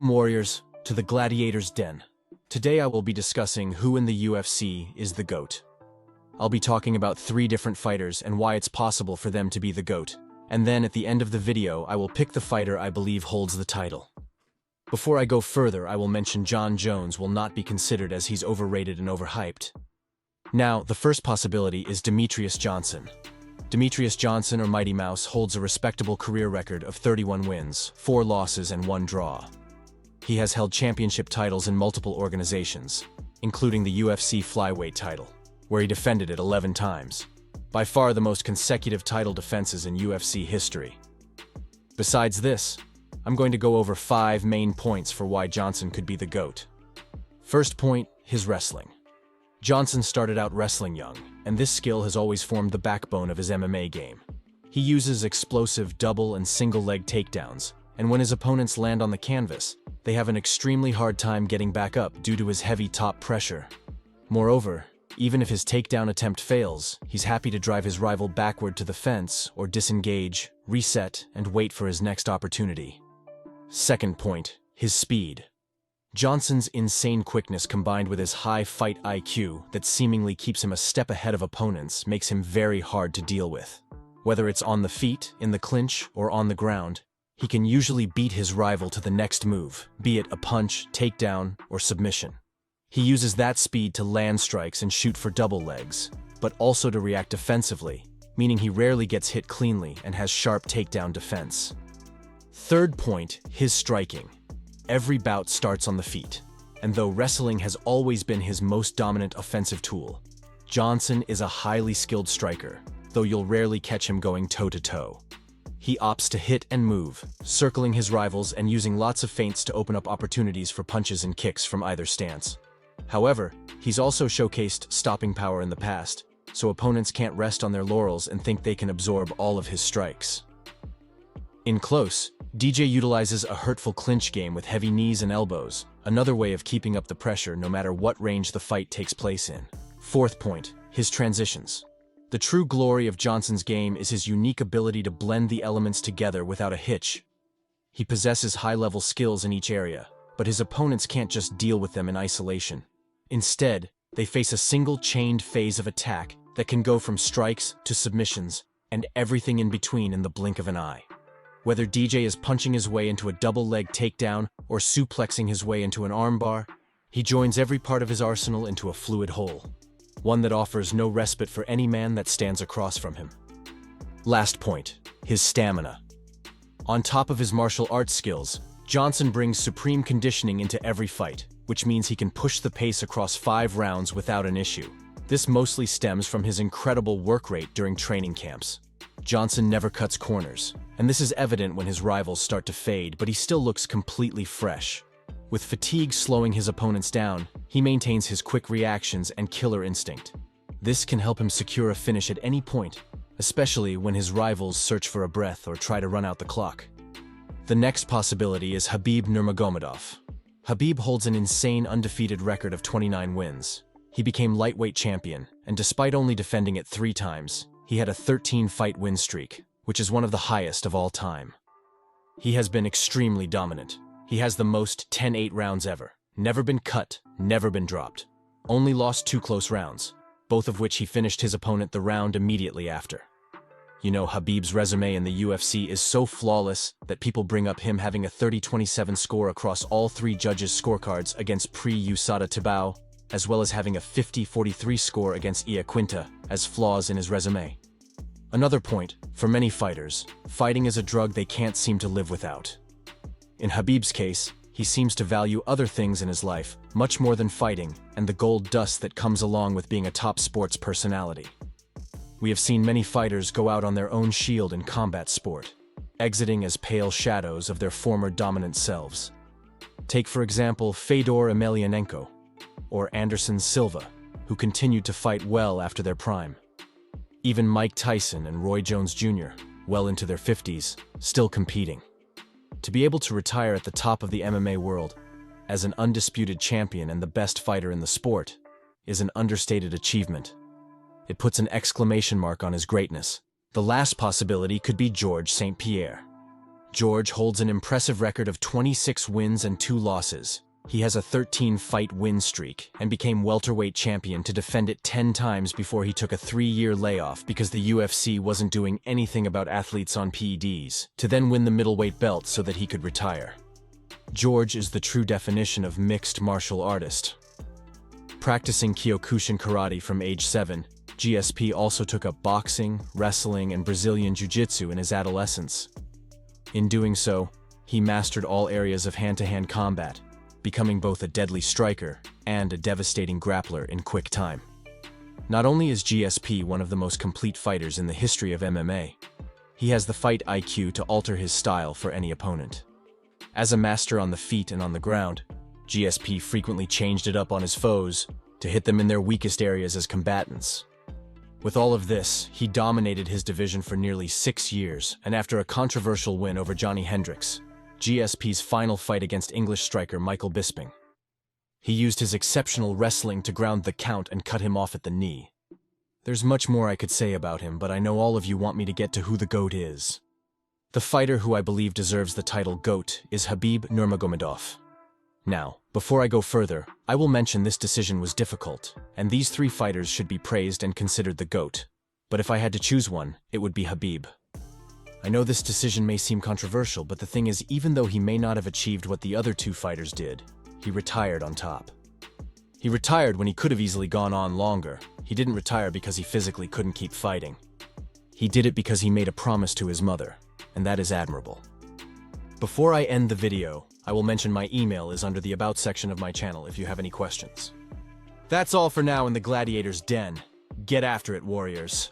Warriors, to the gladiator's den. Today I will be discussing who in the UFC is the GOAT. I'll be talking about 3 different fighters and why it's possible for them to be the GOAT. And then at the end of the video, I will pick the fighter I believe holds the title. Before I go further, I will mention Jon Jones will not be considered as he's overrated and overhyped. Now, the first possibility is Demetrious Johnson. Demetrious Johnson, or Mighty Mouse, holds a respectable career record of 31 wins, 4 losses, and 1 draw. He has held championship titles in multiple organizations, including the UFC flyweight title, where he defended it 11 times. By far the most consecutive title defenses in UFC history. Besides this, I'm going to go over 5 main points for why Johnson could be the GOAT. First point, his wrestling. Johnson started out wrestling young, and this skill has always formed the backbone of his MMA game. He uses explosive double and single leg takedowns, and when his opponents land on the canvas, they have an extremely hard time getting back up due to his heavy top pressure. Moreover, even if his takedown attempt fails, he's happy to drive his rival backward to the fence or disengage, reset, and wait for his next opportunity. Second point, his speed. Johnson's insane quickness combined with his high fight IQ that seemingly keeps him a step ahead of opponents makes him very hard to deal with. Whether it's on the feet, in the clinch, or on the ground, he can usually beat his rival to the next move, be it a punch, takedown, or submission. He uses that speed to land strikes and shoot for double legs, but also to react defensively, meaning he rarely gets hit cleanly and has sharp takedown defense. Third point, his striking. Every bout starts on the feet, and though wrestling has always been his most dominant offensive tool, Johnson is a highly skilled striker, though you'll rarely catch him going toe-to-toe. He opts to hit and move, circling his rivals and using lots of feints to open up opportunities for punches and kicks from either stance. However, he's also showcased stopping power in the past, so opponents can't rest on their laurels and think they can absorb all of his strikes. In close, DJ utilizes a hurtful clinch game with heavy knees and elbows, another way of keeping up the pressure no matter what range the fight takes place in. Fourth point, his transitions. The true glory of Johnson's game is his unique ability to blend the elements together without a hitch. He possesses high-level skills in each area, but his opponents can't just deal with them in isolation. Instead, they face a single chained phase of attack that can go from strikes to submissions and everything in between in the blink of an eye. Whether DJ is punching his way into a double-leg takedown or suplexing his way into an armbar, he joins every part of his arsenal into a fluid whole, one that offers no respite for any man that stands across from him. Last point, his stamina. On top of his martial arts skills, Johnson brings supreme conditioning into every fight, which means he can push the pace across 5 rounds without an issue. This mostly stems from his incredible work rate during training camps. Johnson never cuts corners, and this is evident when his rivals start to fade, but he still looks completely fresh. With fatigue slowing his opponents down, he maintains his quick reactions and killer instinct. This can help him secure a finish at any point, especially when his rivals search for a breath or try to run out the clock. The next possibility is Khabib Nurmagomedov. Khabib holds an insane undefeated record of 29 wins. He became lightweight champion, and despite only defending it 3 times, he had a 13-fight win streak, which is one of the highest of all time. He has been extremely dominant. He has the most 10-8 rounds ever. Never been cut, never been dropped. Only lost 2 close rounds, both of which he finished his opponent the round immediately after. You know, Khabib's resume in the UFC is so flawless that people bring up him having a 30-27 score across all 3 judges' scorecards against pre-USADA Tibau, as well as having a 50-43 score against Iaquinta as flaws in his resume. Another point, for many fighters, fighting is a drug they can't seem to live without. In Khabib's case, he seems to value other things in his life, much more than fighting and the gold dust that comes along with being a top sports personality. We have seen many fighters go out on their own shield in combat sport, exiting as pale shadows of their former dominant selves. Take for example Fedor Emelianenko, or Anderson Silva, who continued to fight well after their prime. Even Mike Tyson and Roy Jones Jr., well into their 50s, still competing. To be able to retire at the top of the MMA world, as an undisputed champion and the best fighter in the sport, is an understated achievement. It puts an exclamation mark on his greatness. The last possibility could be Georges St. Pierre. George holds an impressive record of 26 wins and 2 losses. He has a 13-fight win streak and became welterweight champion to defend it 10 times before he took a 3-year layoff because the UFC wasn't doing anything about athletes on PEDs, to then win the middleweight belt so that he could retire. George is the true definition of mixed martial artist. Practicing Kyokushin karate from age 7, GSP also took up boxing, wrestling, and Brazilian jiu-jitsu in his adolescence. In doing so, he mastered all areas of hand-to-hand combat, becoming both a deadly striker and a devastating grappler in quick time. Not only is GSP one of the most complete fighters in the history of MMA, he has the fight IQ to alter his style for any opponent. As a master on the feet and on the ground, GSP frequently changed it up on his foes to hit them in their weakest areas as combatants. With all of this, he dominated his division for nearly 6 years, and after a controversial win over Johnny Hendricks, GSP's final fight against English striker Michael Bisping, he used his exceptional wrestling to ground the count and cut him off at the knee. There's much more I could say about him, but I know all of you want me to get to who the GOAT is. The fighter who I believe deserves the title GOAT is Khabib Nurmagomedov. Now, before I go further, I will mention this decision was difficult, and these 3 fighters should be praised and considered the GOAT. But if I had to choose one, it would be Khabib. I know this decision may seem controversial, but the thing is, even though he may not have achieved what the other 2 fighters did, he retired on top. He retired when he could have easily gone on longer. He didn't retire because he physically couldn't keep fighting. He did it because he made a promise to his mother, and that is admirable. Before I end the video, I will mention my email is under the About section of my channel if you have any questions. That's all for now in the Gladiator's Den. Get after it, warriors.